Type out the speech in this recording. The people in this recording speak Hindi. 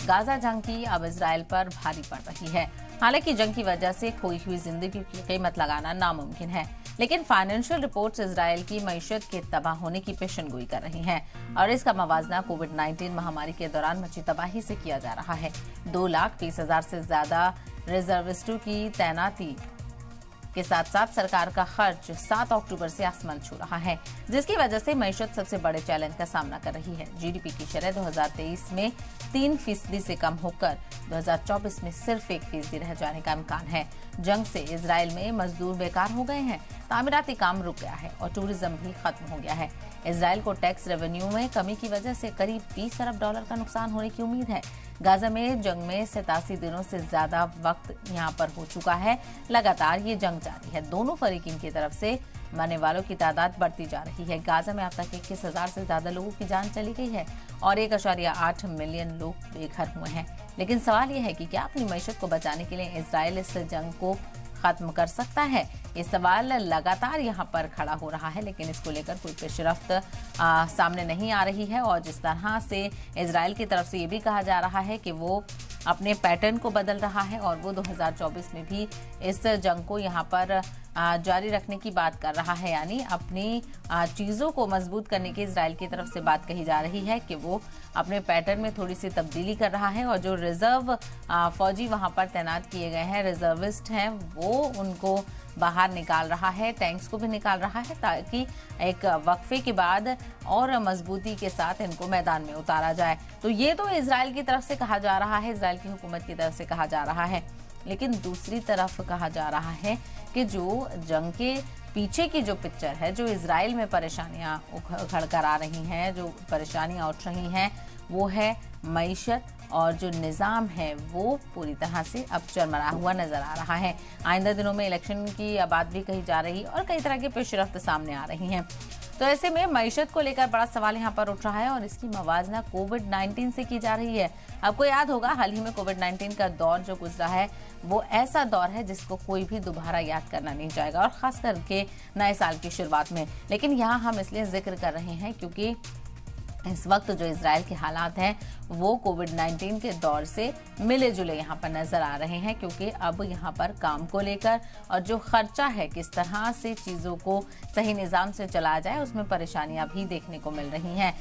गाजा जंग की अब इजराइल पर भारी पड़ रही है। हालांकि जंग की वजह से खोई हुई जिंदगी की कीमत लगाना नामुमकिन है, लेकिन फाइनेंशियल रिपोर्ट्स इजराइल की मईशत के तबाह होने की पेशनगोई कर रही हैं और इसका मवाजना कोविड-19 महामारी के दौरान मची तबाही से किया जा रहा है। 2,20,000 से ज्यादा रिजर्विस्टों की तैनाती के साथ साथ सरकार का खर्च 7 अक्टूबर से आसमान छू रहा है, जिसकी वजह से मईशत सबसे बड़े चैलेंज का सामना कर रही है। जीडीपी की शरह 2023 में 3% से कम होकर 2024 में सिर्फ 1% रह जाने का इम्कान है। जंग से इजराइल में मजदूर बेकार हो गए हैं, तामीराती काम रुक गया है और टूरिज्म भी खत्म हो गया है। इजराइल को टैक्स रेवेन्यू में कमी की वजह से करीब $20 अरब का नुकसान होने की उम्मीद है। गाजा में जंग में 87 दिनों से ज्यादा वक्त यहां पर हो चुका है। लगातार ये जंग जारी है। दोनों फरीकीन की तरफ से मरने वालों की तादाद बढ़ती जा रही है। गाजा में अब तक 21,000 से ज्यादा लोगों की जान चली गई है और 1.8 मिलियन लोग बेघर हुए हैं। लेकिन सवाल यह है कि क्या अपनी मईशत को बचाने के लिए इजराइल इस जंग को खत्म कर सकता है? ये सवाल लगातार यहाँ पर खड़ा हो रहा है, लेकिन इसको लेकर कोई पेशरफ्त सामने नहीं आ रही है। और जिस तरह से इजराइल की तरफ से ये भी कहा जा रहा है कि वो अपने पैटर्न को बदल रहा है और वो 2024 में भी इस जंग को यहाँ पर जारी रखने की बात कर रहा है, यानी अपनी चीज़ों को मजबूत करने की इजराइल की तरफ से बात कही जा रही है कि वो अपने पैटर्न में थोड़ी सी तब्दीली कर रहा है और जो रिजर्व फौजी वहां पर तैनात किए गए हैं, रिजर्विस्ट हैं, वो उनको बाहर निकाल रहा है, टैंक्स को भी निकाल रहा है, ताकि एक वक्फे के बाद और मजबूती के साथ इनको मैदान में उतारा जाए। तो ये तो इजराइल की तरफ से कहा जा रहा है, इजराइल की हुकूमत की तरफ से कहा जा रहा है, लेकिन दूसरी तरफ कहा जा रहा है कि जो जंग के पीछे की जो पिक्चर है, जो इजराइल में परेशानियां उखड़ कर आ रही हैं, जो परेशानियां उठ रही हैं, वो है मईशत और जो निज़ाम है वो पूरी तरह से अब चरमरा हुआ नजर आ रहा है। आइंदा दिनों में इलेक्शन की बात भी कही जा रही और कई तरह की पेशरफ्त सामने आ रही हैं। तो ऐसे में मईशत को लेकर बड़ा सवाल यहाँ पर उठ रहा है और इसकी मवाजना कोविड-19 से की जा रही है। आपको याद होगा हाल ही में कोविड-19 का दौर जो गुजरा है वो ऐसा दौर है जिसको कोई भी दोबारा याद करना नहीं चाहेगा, और खास करके नए साल की शुरुआत में। लेकिन यहाँ हम इसलिए जिक्र कर रहे हैं क्योंकि इस वक्त जो इजराइल के हालात हैं वो कोविड-19 के दौर से मिले जुले यहाँ पर नजर आ रहे हैं, क्योंकि अब यहाँ पर काम को लेकर और जो खर्चा है, किस तरह से चीज़ों को सही निज़ाम से चलाया जाए, उसमें परेशानियां भी देखने को मिल रही हैं।